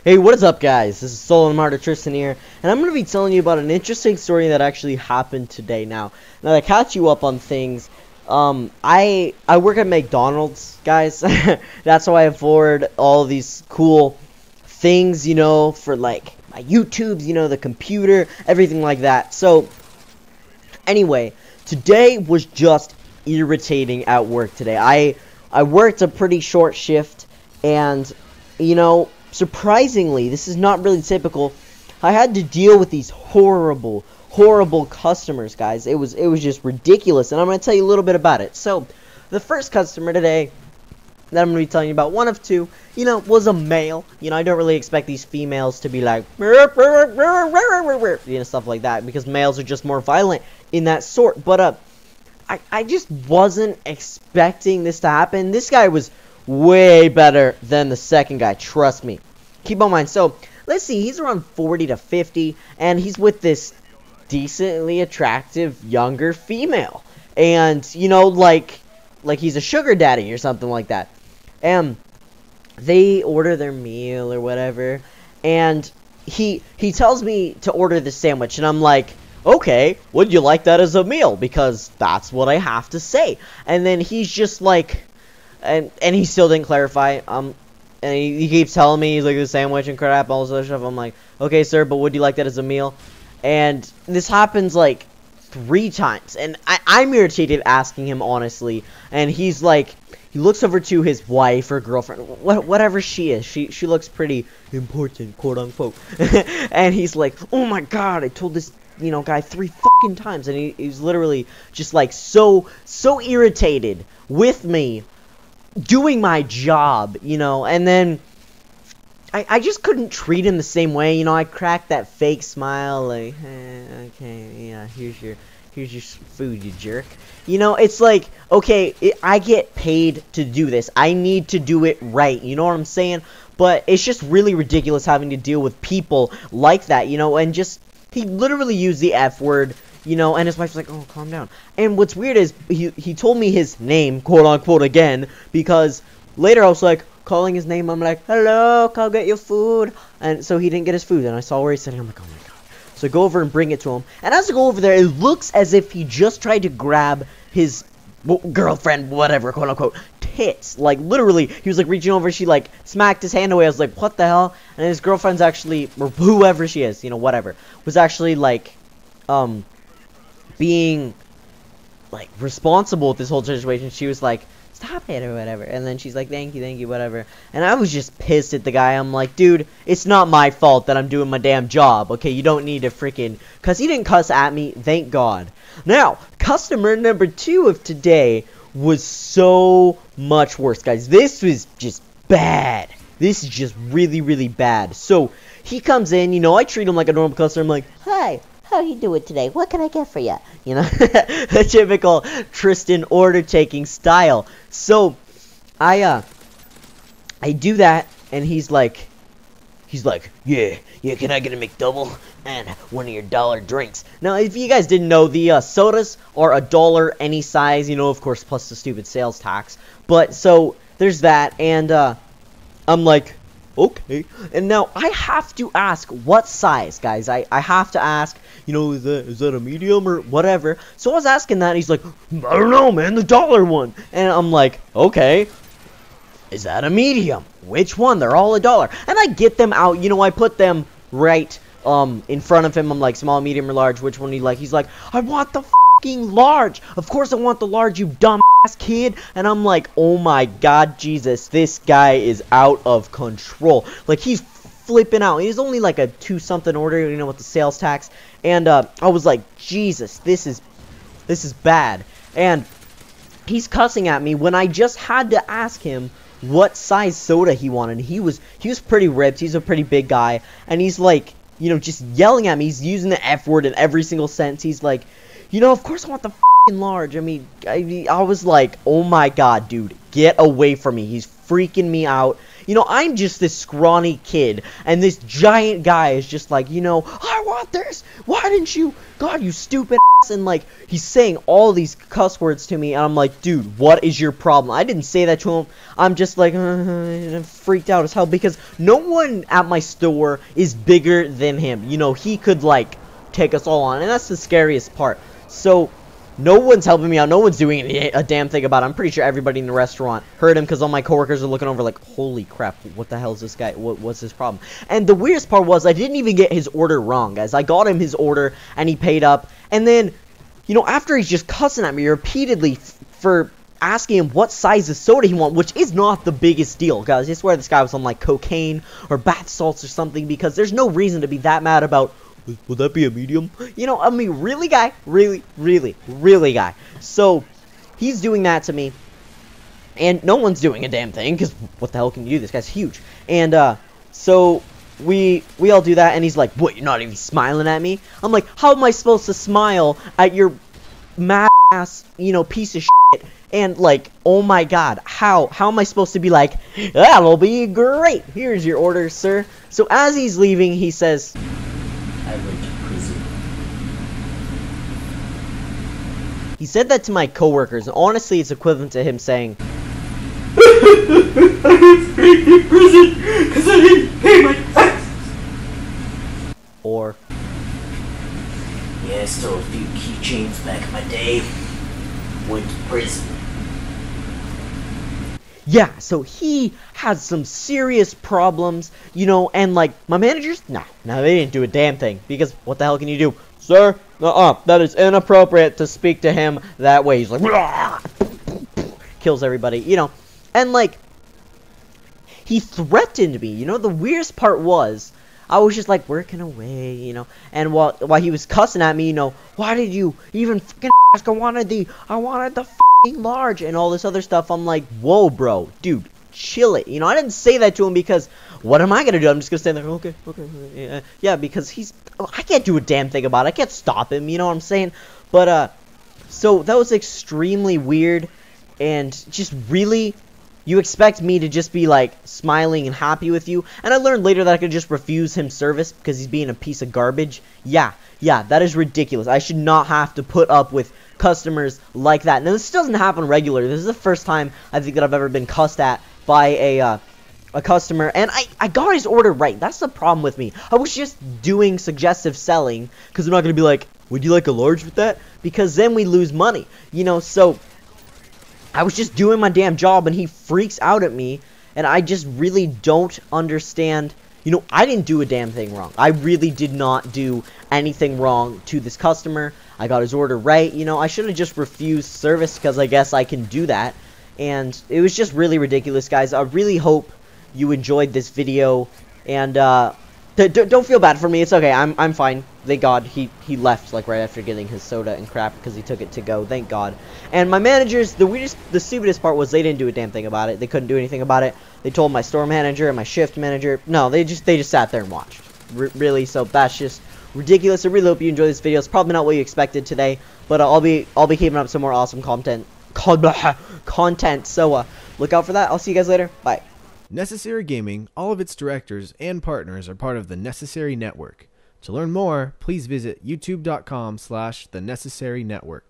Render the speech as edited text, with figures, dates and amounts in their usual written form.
Hey, what is up, guys? This is Solanum-Heart, Tristan here, and I'm going to be telling you about an interesting story that actually happened today. Now to catch you up on things, I work at McDonald's, guys. That's how I afford all these cool things, you know, for like my YouTubes, you know, the computer, everything like that. So, anyway, today was just irritating at work today. I worked a pretty short shift, and, you know, surprisingly, this is not really typical. I had to deal with these horrible customers, guys. It was just ridiculous, and I'm going to tell you a little bit about it. So, the first customer today that I'm going to be telling you about, one of two, you know, was a male. You know, I don't really expect these females to be like, you know, stuff like that, because males are just more violent in that sort. But, I just wasn't expecting this to happen. This guy was way better than the second guy, trust me. Keep in mind, so let's see, he's around 40 to 50, and he's with this decently attractive younger female, and you know, like he's a sugar daddy or something like that. And they order their meal or whatever, and he tells me to order the sandwich, and I'm like, okay, would you like that as a meal? Because that's what I have to say. And then he's just like, and he still didn't clarify. And he keeps telling me he's like the sandwich and crap, all this other stuff. I'm like, okay, sir, but would you like that as a meal? And this happens like 3 times, and I'm irritated asking him honestly. And he's like, he looks over to his wife or girlfriend, whatever she is. She looks pretty important, quote unquote. And he's like, oh my god, I told this, you know, guy 3 fucking times, and he's literally just like so irritated with me doing my job, you know. And then I just couldn't treat him the same way, you know. I cracked that fake smile like, okay, yeah, here's your food, you jerk. You know, it's like, okay, I get paid to do this, I need to do it right, you know what I'm saying? But it's just really ridiculous having to deal with people like that, you know. And just, he literally used the F word, you know, and his wife's like, oh, calm down. And what's weird is, he told me his name, quote unquote, again, because later I was like, calling his name, I'm like, hello, come get your food. And so he didn't get his food, and I saw where he's sitting, I'm like, oh my god. So I go over and bring it to him, and as I go over there, it looks as if he just tried to grab his girlfriend, whatever, quote unquote, tits. Like, literally, he was like reaching over, she like smacked his hand away. I was like, what the hell? And his girlfriend's actually, or whoever she is, you know, whatever, was actually like, being like responsible with this whole situation. She was like, stop it or whatever, and then she's like, thank you, whatever. And I was just pissed at the guy. I'm like, dude, it's not my fault that I'm doing my damn job, okay? You don't need to freaking, cause he didn't cuss at me, thank god. Now, customer number 2 of today was so much worse, guys. This was just bad. This is just really bad. So he comes in, you know, I treat him like a normal customer. I'm like, hi, how you doing today? What can I get for you? You know, the typical Tristan order taking style. So I do that, and he's like, yeah, can I get a McDouble and one of your $1 drinks? Now, if you guys didn't know, the sodas are $1 any size, you know, of course, plus the stupid sales tax. But so there's that, and I'm like, okay. And now I have to ask what size, guys. I have to ask, you know, is that a medium or whatever? So I was asking that, and he's like, I don't know, man, the $1 one. And I'm like, okay, is that a medium? Which one? They're all $1. And I get them out, you know, I put them right in front of him. I'm like, small, medium, or large, which one do you like? He's like, I want the fucking large. Of course I want the large, you dumb ass kid. And I'm like, oh my god, Jesus, this guy is out of control. Like, he's flipping out. He's only like a 2-something order, you know, with the sales tax. And I was like, Jesus, this is bad. And he's cussing at me when I just had to ask him what size soda he wanted. He was pretty ripped. He's a pretty big guy, and he's like, you know, just yelling at me. He's using the F word in every single sentence. He's like, you know, of course I want the fucking large. I mean, I was like, oh my god, dude, get away from me. He's freaking me out. You know, I'm just this scrawny kid, and this giant guy is just like, you know, I want this. Why didn't you? God, you stupid and like he's saying all these cuss words to me, and I'm like, dude, what is your problem? I didn't say that to him. I'm just like freaked out as hell because no one at my store is bigger than him. You know, he could like take us all on, and that's the scariest part. So no one's helping me out. No one's doing a damn thing about it. I'm pretty sure everybody in the restaurant heard him because all my coworkers are looking over like, holy crap, what the hell is this guy? What's his problem? And the weirdest part was I didn't even get his order wrong, guys. I got him his order, and he paid up. And then, you know, after he's just cussing at me repeatedly for asking him what size of soda he wants, which is not the biggest deal, guys. I swear this guy was on like cocaine or bath salts or something, because there's no reason to be that mad about, would that be a medium? You know, I mean, really, guy? Really, guy? So, he's doing that to me, and no one's doing a damn thing, because what the hell can you do? This guy's huge. And, so, we all do that, and he's like, what, you're not even smiling at me? I'm like, how am I supposed to smile at your mad-ass, you know, piece of shit? And, like, oh my god, how am I supposed to be like, that'll be great, here's your order, sir. So, as he's leaving, he says, I went to prison. He said that to my coworkers, and honestly, it's equivalent to him saying, I was straight to prison because I didn't pay my taxes. Or, yeah, I stole a few keychains back in my day. Went to prison. Yeah, so he has some serious problems, you know, and like, my managers, no, they didn't do a damn thing, because what the hell can you do? Sir, that is inappropriate to speak to him that way. He's like, kills everybody, you know, and like, he threatened me, you know. The weirdest part was, I was just like working away, you know, and while he was cussing at me, you know, why did you even fucking ask? I wanted the fucking large and all this other stuff. I'm like, whoa, bro, dude, chill it. You know, I didn't say that to him because what am I gonna do? I'm just gonna stand there, okay, yeah, because I can't do a damn thing about it. I can't stop him, you know what I'm saying? But so that was extremely weird, and just really, you expect me to just be like smiling and happy with you, and I learned later that I could just refuse him service because he's being a piece of garbage. Yeah, that is ridiculous. I should not have to put up with customers like that. Now, this doesn't happen regularly. This is the first time I think that I've ever been cussed at by a customer, and I got his order right. That's the problem with me. I was just doing suggestive selling, because I'm not going to be like, would you like a large with that? Because then we lose money, you know. So I was just doing my damn job, and he freaks out at me, and I just really don't understand. You know, I didn't do a damn thing wrong. I really did not do anything wrong to this customer. I got his order right. You know, I should have just refused service because I guess I can do that. And it was just really ridiculous, guys. I really hope you enjoyed this video. And don't feel bad for me. It's okay. I'm fine. Thank God he left like right after getting his soda and crap because he took it to go. Thank God. And my managers, the stupidest part was they didn't do a damn thing about it. They couldn't do anything about it. They told my store manager and my shift manager. No, they just sat there and watched. Really, so that's just ridiculous. I really hope you enjoyed this video. It's probably not what you expected today, but I'll be keeping up some more awesome content. So look out for that. I'll see you guys later. Bye. Necessary Gaming, all of its directors and partners are part of the Necessary Network. To learn more, please visit youtube.com/thenecessarynetwork.